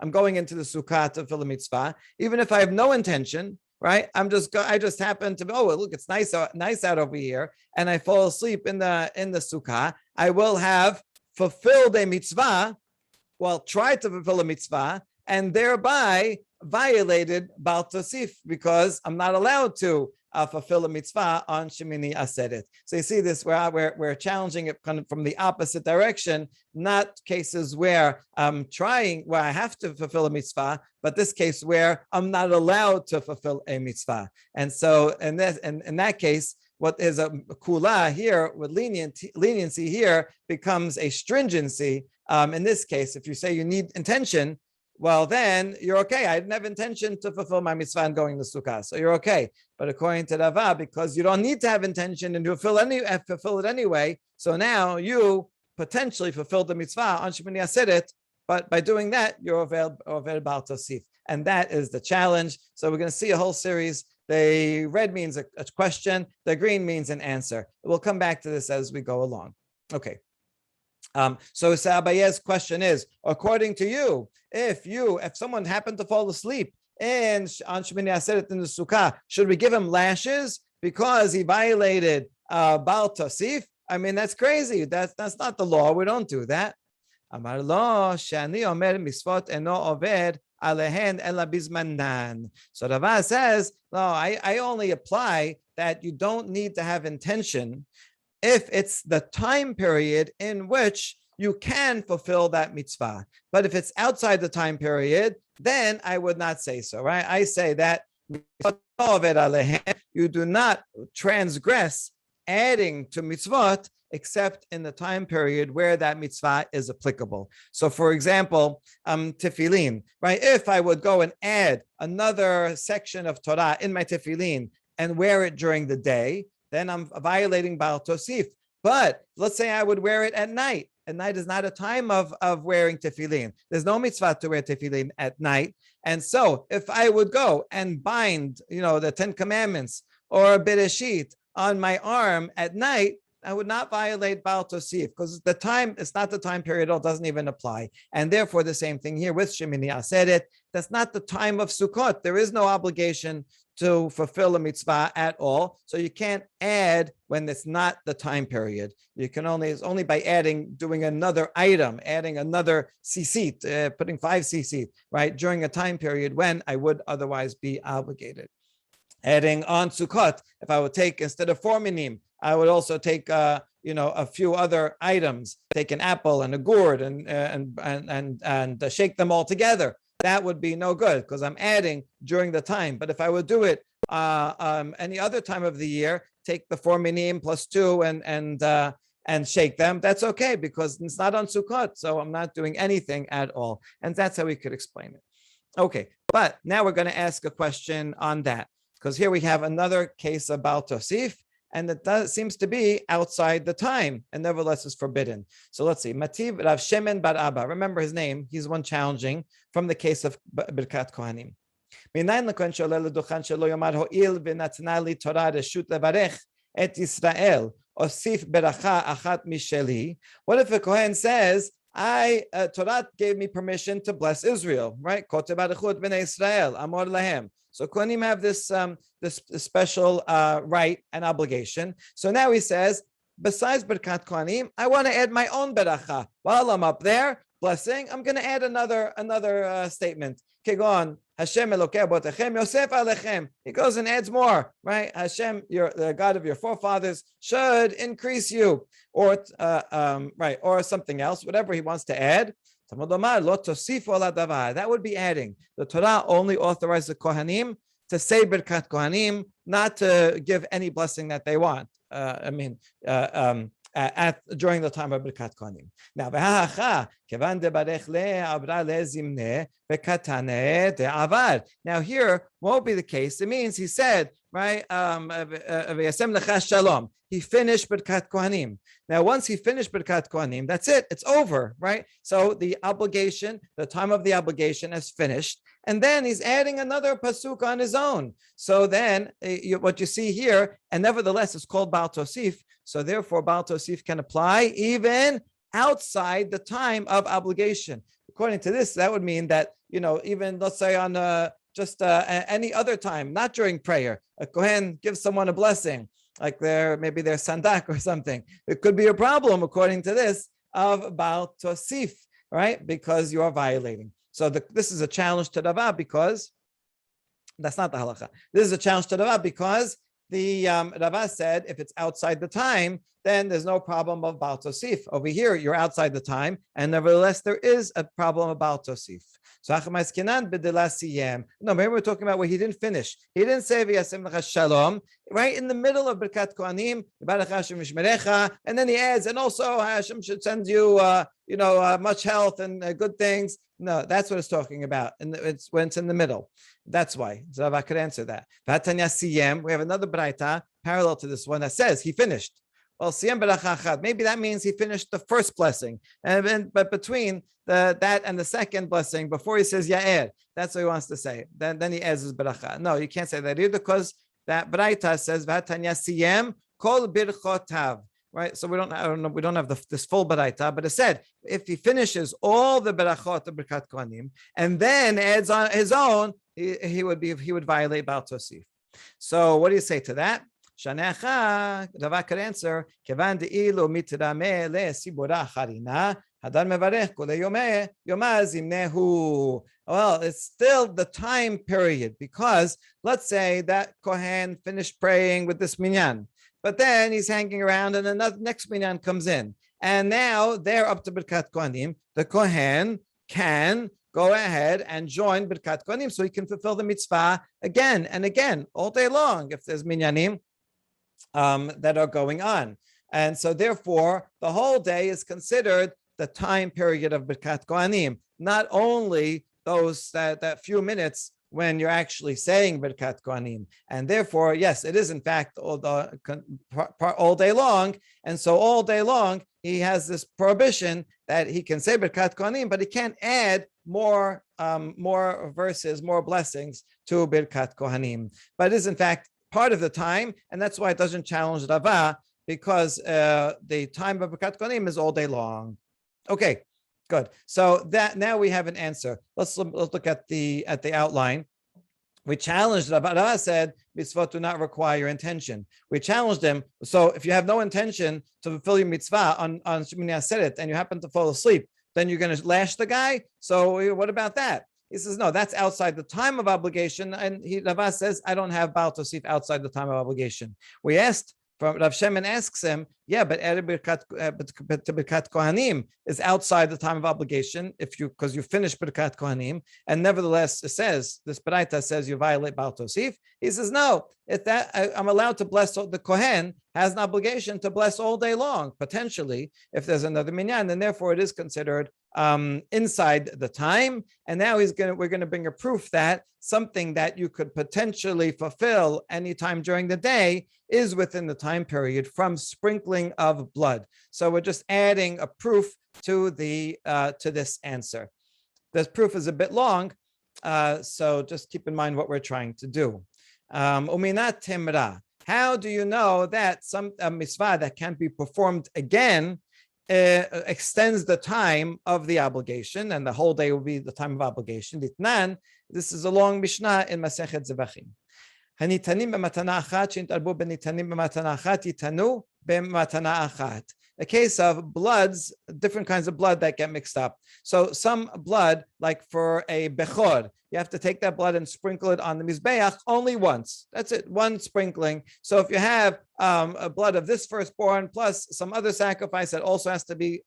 I'm going into the sukkah to fulfill a mitzvah, even if I have no intention, right? I just happen to, look, it's nice out over here, and I fall asleep in the sukkah. I will have fulfilled a mitzvah, tried to fulfill a mitzvah, and thereby violated Bal Tosif, because I'm not allowed to fulfill a mitzvah on Shemini Aseret. So you see this where we're challenging it kind of from the opposite direction, not cases where I'm trying, where I have to fulfill a mitzvah, but this case where I'm not allowed to fulfill a mitzvah. And so in that case, what is a kula here with leniency here becomes a stringency. In this case, if you say you need intention, well, then you're okay. I didn't have intention to fulfill my mitzvah and going to sukkah, so you're okay. But according to Rava, because you don't need to have intention and you fulfill it anyway, so now you potentially fulfilled the mitzvah on Shemini Aseret, but by doing that, you're over Bal Tosif. And that is the challenge. So we're going to see a whole series. The red means a question. The green means an answer. We'll come back to this as we go along. Okay. So Abaye's question is, according to you, if someone happened to fall asleep on Shemini Aseret in the sukkah, should we give him lashes because he violated Bal Tosif? I mean, that's crazy. That's not the law. We don't do that. Amar lo shani omer misvot eno oved alehen ela bizmanan. So Rava says, no, I only apply that you don't need to have intention if it's the time period in which you can fulfill that mitzvah. But if it's outside the time period, then I would not say so, right? I say that you do not transgress adding to mitzvot except in the time period where that mitzvah is applicable. So for example, tefillin, right? If I would go and add another section of Torah in my tefillin and wear it during the day, then I'm violating Bal Tosif. But let's say I would wear it at night. At night is not a time of wearing tefillin. There's no mitzvah to wear tefillin at night. And so if I would go and bind, the 10 Commandments or Bereshit on my arm at night, I would not violate Bal Tosif because it's not the time period, it doesn't even apply. And therefore, the same thing here with Shemini Aseret. That's not the time of Sukkot. There is no obligation to fulfill a mitzvah at all. So you can't add when it's not the time period. It's only by doing another item, adding another sisit, putting 5 sisit, right, during a time period when I would otherwise be obligated. Adding on Sukkot, if I would take, instead of 4 minim, I would also take, a few other items, take an apple and a gourd and shake them all together. That would be no good because I'm adding during the time. But if I would do it any other time of the year, take the 4 minim plus 2 and shake them, that's okay because it's not on Sukkot. So I'm not doing anything at all. And that's how we could explain it. Okay, but now we're going to ask a question on that because here we have another case about Tosif. And it seems to be outside the time, and nevertheless is forbidden. So let's see. Mativ Rav Shemen bar Abba. Remember his name. He's one challenging from the case of Birkat Kohanim. What if a Kohen says, Torah gave me permission to bless Israel, right? So Kohanim have this special right and obligation. So now he says, besides Birkat Kohanim, I want to add my own beracha. While I'm up there blessing, I'm going to add another statement. Kegon, Hashem Elokei Abotechem Yosef Alechem. He goes and adds more, right? Hashem, the God of your forefathers, should increase you, or something else, whatever he wants to add. That would be adding. The Torah only authorized the Kohanim to say Birkat Kohanim, not to give any blessing that they want. During the time of Birkat Kohanim. Now here won't be the case. It means he said right? V'yasem lecha shalom. He finished Birkat Kohanim. Now, once he finished Birkat Kohanim, that's it. It's over, right? So the obligation, the time of the obligation has finished. And then he's adding another pasuk on his own. So then what you see here, and nevertheless, it's called Baal Tosif. So therefore, Baal Tosif can apply even outside the time of obligation. According to this, that would mean that, even let's say on any other time, not during prayer, a Kohen gives someone a blessing, like maybe their sandak or something. It could be a problem, according to this, of Baal Tosif, right? Because you are violating. So this is a challenge to Rava because that's not the halacha. This is a challenge to Rava because the Rava said if it's outside the time, then there's no problem of Baal Tosif. Over here, you're outside the time, and nevertheless, there is a problem of Baal Tosif. So, no, maybe we're talking about where he didn't finish. He didn't say v'yasem lecha shalom, right in the middle of Birkat Kohanim, and then he adds, and also Hashem should send you, much health and good things. No, that's what it's talking about, and it's when it's in the middle. That's why. So I could answer that. We have another braita parallel to this one that says he finished. Well, siyam beracha achad. Maybe that means he finished the first blessing, but between that and the second blessing, before he says ya'er, that's what he wants to say. Then he adds his beracha. No, you can't say that either because that braita says v'hatanya siyam kol birchotav. Right, so we don't have this full baraita, but it said if he finishes all the berachot of Birkat Kohanim and then adds on his own, he would violate Baal Tosif. So what do you say to that? Shanecha, Rava could answer, Kevan de'ilu mitrame le sibura charina, hadar mevarech kol yomeh yomaz imnehu. Well, it's still the time period because let's say that Kohen finished praying with this minyan. But then he's hanging around and another next minyan comes in. And now they're up to Birkat Kohanim. The Kohen can go ahead and join Birkat Kohanim so he can fulfill the mitzvah again and again all day long if there's minyanim that are going on. And so therefore, the whole day is considered the time period of Birkat Kohanim, not only those that few minutes when you're actually saying Birkat Kohanim. And therefore, yes, it is in fact all day long. And so all day long, he has this prohibition that he can say Birkat Kohanim, but he can't add more verses, more blessings to Birkat Kohanim. But it is in fact part of the time, and that's why it doesn't challenge Rava, because the time of Birkat Kohanim is all day long. Okay. Good. So that now we have an answer. Let's look at the outline. We challenged Rava said Mitzvot do not require intention. We challenged him. So if you have no intention to fulfill your mitzvah on Shemini Aseret and you happen to fall asleep, then you're going to lash the guy. So what about that? He says, no, that's outside the time of obligation. And Rava says, I don't have Baal Tosif outside the time of obligation. We asked, Rav Shemen asks him, yeah, but Birkat Kohanim is outside the time of obligation because you finish Birkat Kohanim, and nevertheless it says this baraita says you violate Baal Tosif. He says no, I'm allowed to bless. The Kohen has an obligation to bless all day long, potentially if there's another minyan, and therefore it is considered inside the time. And now we're going to bring a proof that something that you could potentially fulfill anytime during the day is within the time period from sprinkling of blood. So we're just adding a proof to this answer. This proof is a bit long, so just keep in mind what we're trying to do. Uminat temra. How do you know that some mitzvah that can't be performed again extends the time of the obligation, and the whole day will be the time of obligation? Ditnan, this is a long Mishnah in Masechet Zevachim. Hanitanim b'matana achat shintarbu b'nitanim b'matana achat yitanu b'matana achat. A case of bloods, different kinds of blood that get mixed up. So some blood, like for a Bekhorot, you have to take that blood and sprinkle it on the Mizbeach only once. That's it, one sprinkling. So if you have a blood of this firstborn plus some other sacrifice that also has to be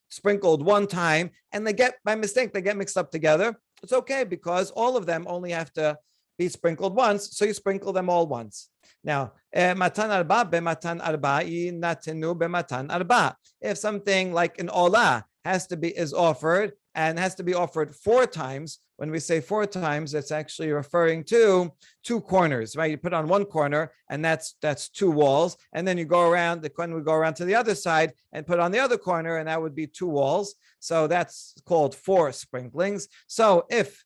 sprinkled one time, and by mistake, they get mixed up together, it's okay because all of them only have to be sprinkled once, so you sprinkle them all once. Now, matan arba b'matan arba natenu b'matan arba. If something like an olah is offered and has to be offered 4 times. When we say 4 times, it's actually referring to 2 corners, right? You put on one corner, and that's 2 walls, and then you go around. The Kohen would go around to the other side and put on the other corner, and that would be 2 walls. So that's called 4 sprinklings. So if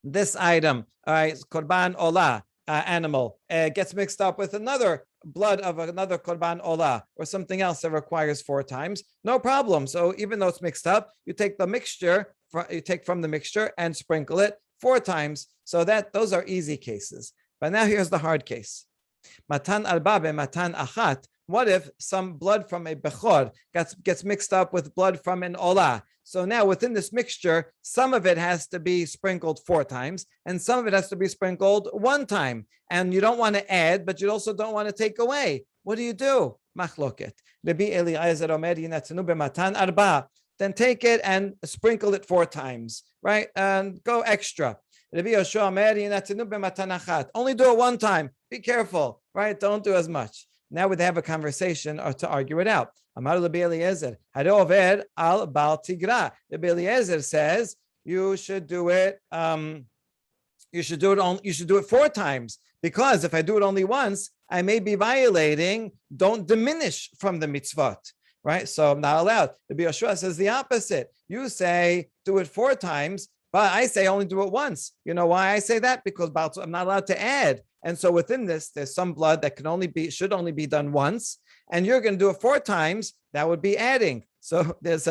this item, all right, korban olah, animal, gets mixed up with another blood of another korban olah or something else that requires 4 times, no problem. So even though it's mixed up, you take the mixture, you take from the mixture and sprinkle it 4 times. So those are easy cases. But now here's the hard case. Matan arba be matan achat. What if some blood from a bechor gets mixed up with blood from an olah? So now within this mixture, some of it has to be sprinkled 4 times, and some of it has to be sprinkled 1 time. And you don't want to add, but you also don't want to take away. What do? Machloket. Rabbi Eliezer omer yinatzenu b'matan arba. Then take it and sprinkle it 4 times, right? And go extra. Rabbi Yoshua omer yinatzenu b'matan achat. Only do it 1 time. Be careful, right? Don't do as much. Now we have a conversation or to argue it out. Amar Rabbi Eliezer, harover al bal tigra. Rabbi Eliezer says you should do it. You should do it 4 times, because if I do it only once, I may be violating. Don't diminish from the mitzvot, right? So I'm not allowed. Rabbi Yoshua says the opposite. You say do it 4 times, but I say only do it once. You know why I say that? Because I'm not allowed to add. And so within this, there's some blood that should only be done once, and you're going to do it 4 times. That would be adding. So there's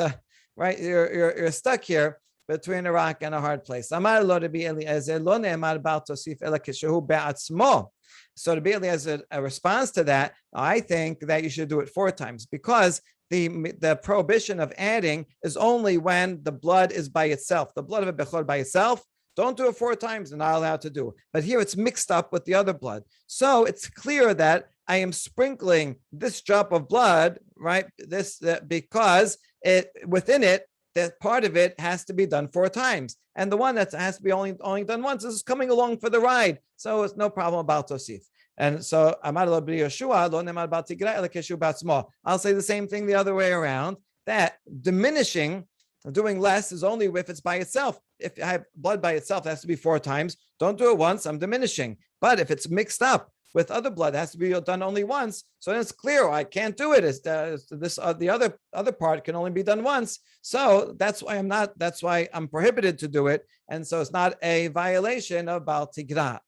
right. You're stuck here between a rock and a hard place. Amar lo Rabbi Eliezer lo ne'emar bal tosif ela kishehu be'atzmo. So Rabbi Eliezer responds to that. I think that you should do it 4 times, because the prohibition of adding is only when the blood is by itself. The blood of a bechor by itself. Don't do it 4 times, you're not allowed to do it. But here it's mixed up with the other blood. So it's clear that I am sprinkling this drop of blood, right? Because within it, that part of it has to be done 4 times. And the one that has to be only done once is coming along for the ride. So it's no problem about tosif. And so I'll say the same thing the other way around, that diminishing, doing less, is only if it's by itself. If I have blood by itself, it has to be 4 times. Don't do it once, I'm diminishing. But if it's mixed up with other blood, it has to be done only once. So then it's clear, I can't do it. The other part can only be done once. So that's why I'm prohibited to do it. And so it's not a violation of Bal Tigra.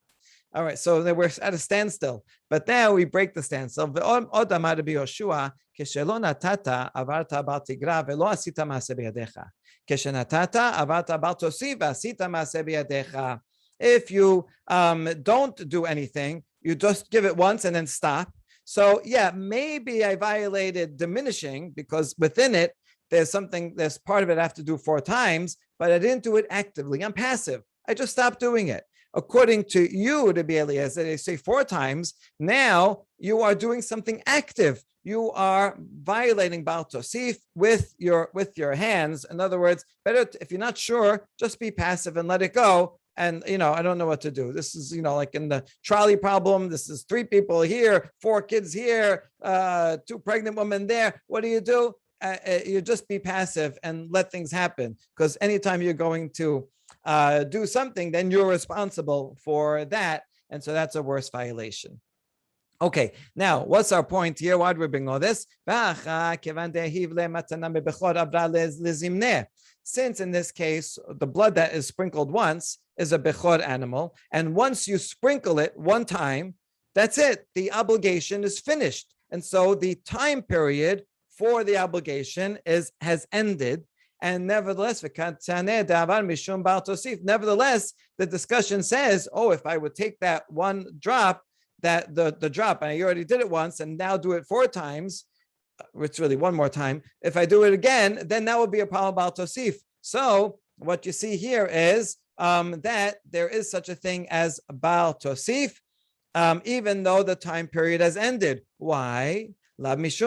All right, so then we're at a standstill. But now we break the standstill. If you don't do anything, you just give it once and then stop. So yeah, maybe I violated diminishing, because within it, there's part of it I have to do 4 times, but I didn't do it actively. I'm passive. I just stopped doing it. According to you, Rabbi Eliezer, they say 4 times. Now you are doing something active. You are violating Bal Tosif with your hands. In other words, better if you're not sure, just be passive and let it go. And I don't know what to do. This is like in the trolley problem. This is 3 people here, 4 kids here, 2 pregnant women there. What do? You just be passive and let things happen. Because anytime you're going to do something, then you're responsible for that. And so that's a worse violation. Okay, now what's our point here? Why do we bring all this? Since in this case, the blood that is sprinkled once is a bechor animal, and once you sprinkle it 1 time, that's it. The obligation is finished. And so the time period for the obligation has ended. And nevertheless, the discussion says, if I would take that 1 drop, that the drop, and I already did it once, and now do it 4 times, it's really 1 more time. If I do it again, then that would be a problem about tosif. So what you see here is that there is such a thing as Bal Tosif, even though the time period has ended. Why? I must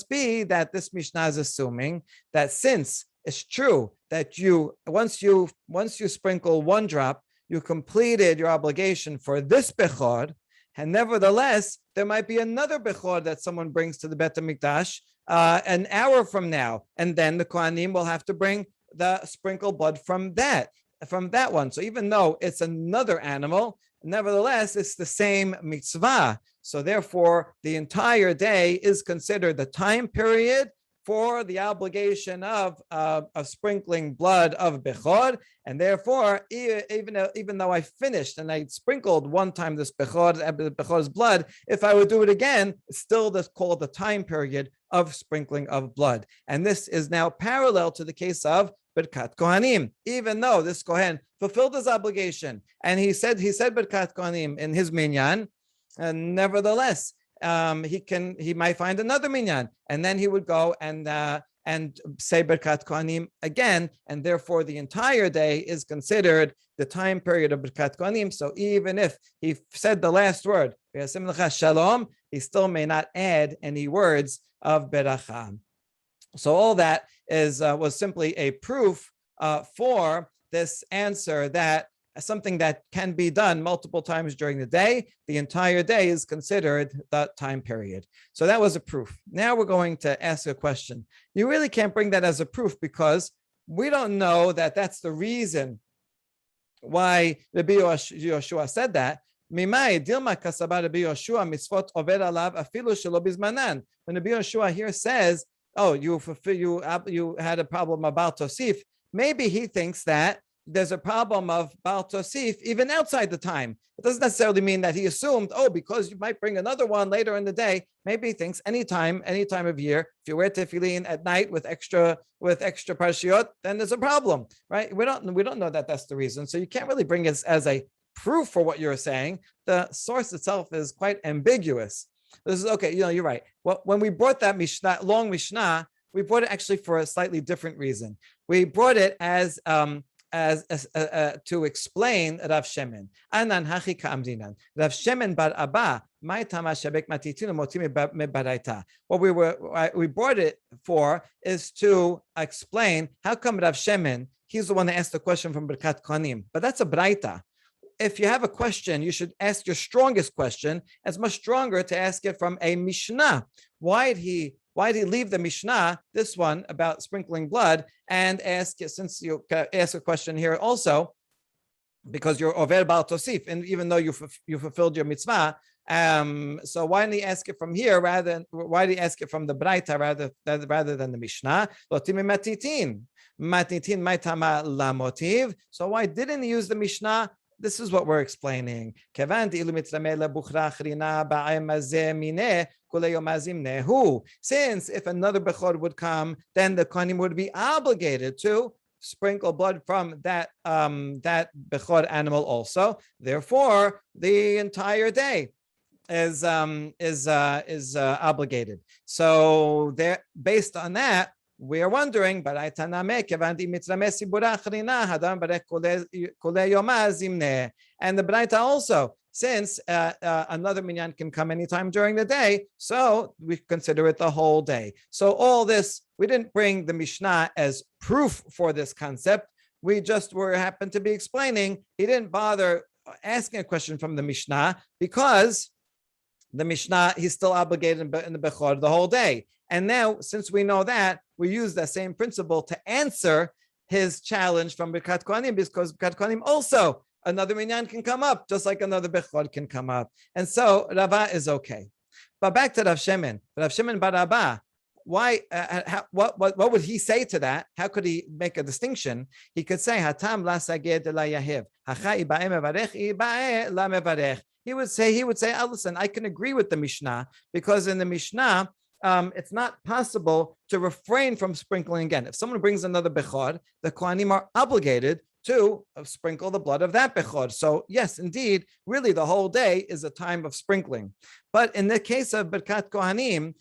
be that this Mishnah is assuming that since it's true that once you sprinkle 1 drop, you completed your obligation for this Bechor, And nevertheless, there might be another Bechor that someone brings to the Bet HaMikdash an hour from now. And then the Kohanim will have to bring the sprinkled blood from that one. So even though it's another animal, nevertheless, it's the same mitzvah. So therefore, the entire day is considered the time period for the obligation of sprinkling blood of Bechor. And therefore, even though I finished and I sprinkled one time this Bechor's blood, if I would do it again, it's still called the time period of sprinkling of blood. And this is now parallel to the case of Birkat Kohanim. Even though this Kohen fulfilled his obligation and he said Birkat Kohanim in his minyan, and nevertheless, he might find another minyan, and then he would go and say Birkat Kohanim again, and therefore the entire day is considered the time period of Birkat Kohanim. So even if he said the last word, Shalom, he still may not add any words of Beracha. So all that was simply a proof for this answer that something that can be done multiple times during the day, the entire day is considered that time period. So that was a proof. Now we're going to ask a question. You really can't bring that as a proof because we don't know that that's the reason why Rabbi Yoshua said that. When Rabbi Yoshua here says, oh, you had a problem about tosif, maybe he thinks that there's a problem of Baal Tosif even outside the time. It doesn't necessarily mean that he assumed, oh, because you might bring another one later in the day. Maybe he thinks any time of year, if you wear tefillin at night with extra parshiot, then there's a problem, right? We don't know that that's the reason. So you can't really bring it as a proof for what you're saying. The source itself is quite ambiguous. This is okay. You're right. Well, when we brought that long Mishnah, we brought it actually for a slightly different reason. We brought it as to explain Rav Shemen. Anan hachi ka'amdinan. Rav Shemen bar Abba, my tamashebek matitinu motimi mebaraita. What we brought it for is to explain how come Rav Shemen, he's the one that asked the question from Birkat Kohanim, but that's a braita. If you have a question, you should ask your strongest question. It's much stronger to ask it from a Mishnah. Why did he leave the Mishnah, this one about sprinkling blood, and ask, since you ask a question here also, because you're over Baal Tosif, and even though you fulfilled your mitzvah, so why didn't he ask it from here why did he ask it from the Braita rather than the Mishnah? So why didn't he use the Mishnah? This is what we're explaining. Since if another Bechor would come, then the Kohanim would be obligated to sprinkle blood from that Bechor animal also. Therefore, the entire day is obligated. So based on that, we are wondering, and the Braita also, since another minyan can come anytime during the day, so we consider it the whole day. So all this, we didn't bring the Mishnah as proof for this concept. We just happened to be explaining. He didn't bother asking a question from the Mishnah because the Mishnah, he's still obligated in the Bechor the whole day. And now, since we know that, we use that same principle to answer his challenge from Birkat Kohanim, because Birkat Kohanim also, another minyan can come up, just like another Bechor can come up. And so, Rava is okay. But back to Rav Shemen. Rav Shemen bar Abba, why? What would he say to that? How could he make a distinction? He could say, Hatam la saged la yahiv. Hacha ibae mevarech, ibae la mevarech. He would say, oh, listen, I can agree with the Mishnah, because in the Mishnah, it's not possible to refrain from sprinkling again. If someone brings another Bechor, the Kohanim are obligated to sprinkle the blood of that Bechor. So yes, indeed, really the whole day is a time of sprinkling. But in the case of Birkat Kohanim,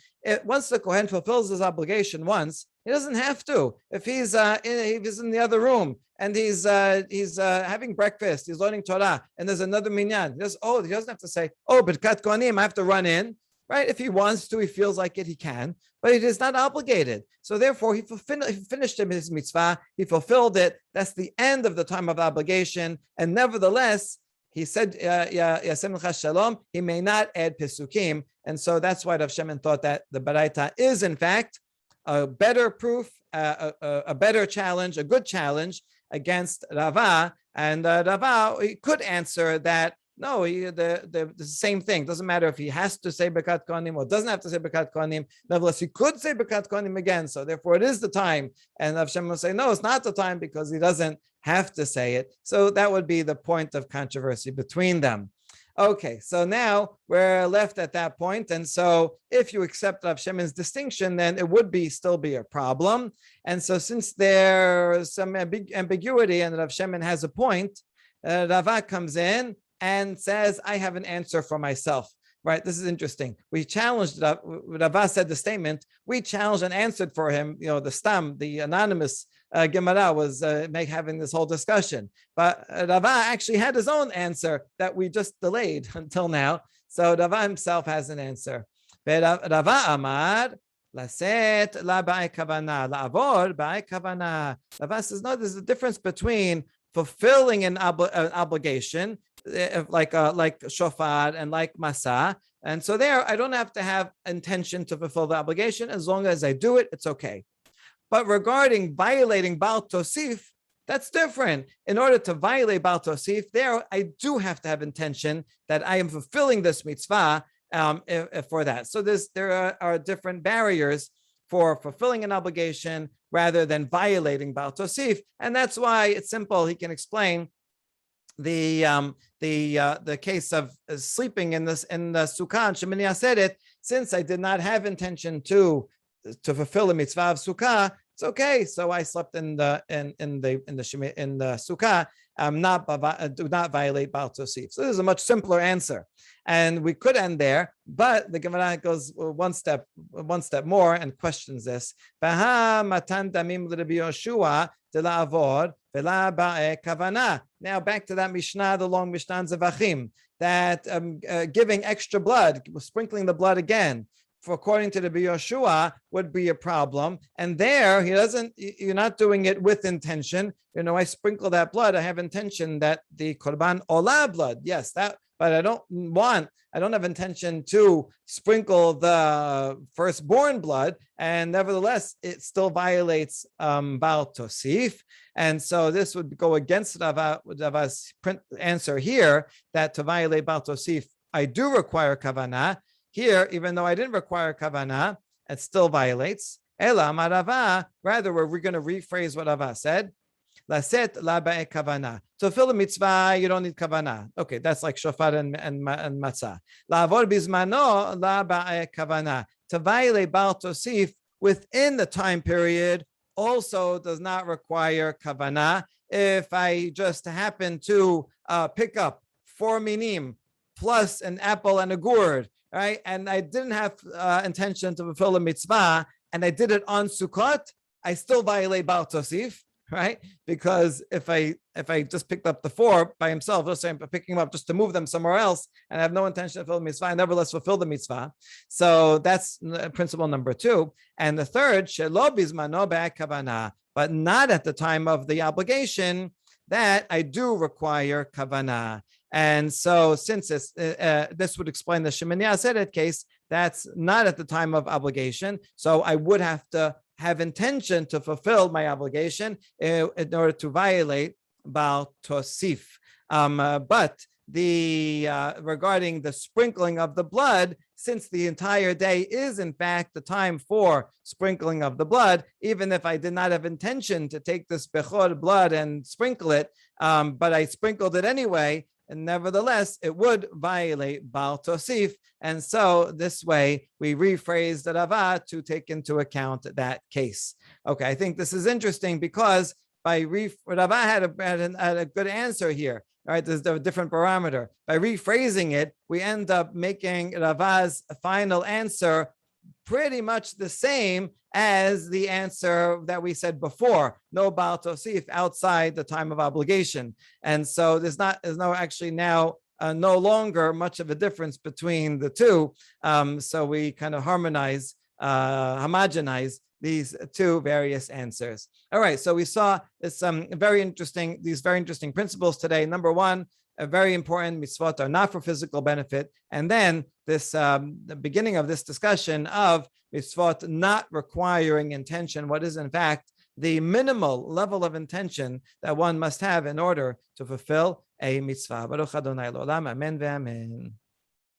once the Kohen fulfills his obligation once, he doesn't have to. If he's in the other room and he's having breakfast, he's learning Torah, and there's another minyan, he doesn't have to say, Birkat Kohanim, I have to run in. Right? If he wants to, he feels like it, he can, but it is not obligated. So therefore, he finished his mitzvah, he fulfilled it. That's the end of the time of obligation. And nevertheless, he said, Yasem L'cha Shalom, he may not add Pesukim. And so that's why Rav Shemen thought that the Baraita is, in fact, a better proof, a better challenge, a good challenge against Rava. And Rava, he could answer that, no, the same thing. Doesn't matter if he has to say Birkat Kohanim or doesn't have to say Birkat Kohanim. Nevertheless, he could say Birkat Kohanim again. So therefore, it is the time. And Rav Shemen will say, no, it's not the time because he doesn't have to say it. So that would be the point of controversy between them. Okay, so now we're left at that point. And so if you accept Rav Shemen's distinction, then it would still be a problem. And so since there's some ambiguity and Rav Shemen has a point, Rava comes in and says, I have an answer for myself. Right, this is interesting. We challenged, Rava said the statement, we challenged and answered for him, the Stam, the anonymous Gemara was having this whole discussion. But Rava actually had his own answer that we just delayed until now. So Rava himself has an answer. Rava Amar, Laset la ba'ai kavana, la'avor ba'ai kavana. Rava says, no, there's a difference between fulfilling an obligation, like shofar and like masa. And so there, I don't have to have intention to fulfill the obligation. As long as I do it, it's okay. But regarding violating Baal Tosif, that's different. In order to violate Baal Tosif, there, I do have to have intention that I am fulfilling this mitzvah for that. So there are different barriers for fulfilling an obligation rather than violating Baal Tosif. And that's why it's simple. He can explain the case of sleeping in the sukkah and Shemini Aseret. Since I did not have intention to fulfill the mitzvah of sukkah, it's okay. So I slept in the sukkah. Do not violate Baal Tosif. So this is a much simpler answer, and we could end there. But the Gemara goes one step more and questions this. Now back to that Mishnah, the long Mishnah Zevachim, that giving extra blood, sprinkling the blood again, according to the Yoshua, would be a problem. And there, you're not doing it with intention. I sprinkle that blood. I have intention that the Korban Olah blood. Yes, but I don't have intention to sprinkle the firstborn blood. And nevertheless, it still violates Baal Tosif. And so this would go against Rava's answer here, that to violate Baal Tosif, I do require kavanah. Here, even though I didn't require kavanah, it still violates. Ela amar Rava, rather, we're going to rephrase what Rava said. Laset la ba'e kavanah. To fulfill the mitzvah, you don't need kavanah. Okay, that's like shofar and matzah. La'avor bizmano la ba'e kavanah. To violate Baal Tosif within the time period also does not require kavanah. If I just happen to pick up 4 minim plus an apple and a gourd, right, and I didn't have intention to fulfill a mitzvah, and I did it on Sukkot, I still violate Baal Tosif, right? Because if I just picked up the 4 by himself, let's say I'm picking them up just to move them somewhere else, and I have no intention to fulfill the mitzvah, I nevertheless fulfill the mitzvah. So that's principle number 2. And the third, shelo bizmano ba'kavanah, but not at the time of the obligation, that I do require kavanah. And so since this would explain the Shemini Aseret case, that's not at the time of obligation. So I would have to have intention to fulfill my obligation in order to violate Baal Tosif. But regarding the sprinkling of the blood, since the entire day is in fact the time for sprinkling of the blood, even if I did not have intention to take this Bekhorot blood and sprinkle it, but I sprinkled it anyway, and nevertheless, it would violate Baal Tosif. And so this way, we rephrased the Rava to take into account that case. Okay, I think this is interesting because Rava had a good answer here. All right, there's a different parameter. By rephrasing it, we end up making Rava's final answer pretty much the same as the answer that we said before, no Baal Tosif outside the time of obligation. And so there's no actually now no longer much of a difference between the two. So we kind of homogenize these two various answers. All right, so we saw these very interesting principles today. Number one, a very important mitzvot are not for physical benefit. And then this, the beginning of this discussion of mitzvot not requiring intention, what is in fact the minimal level of intention that one must have in order to fulfill a mitzvah. Baruch Adonai L'olam, amen ve'amen.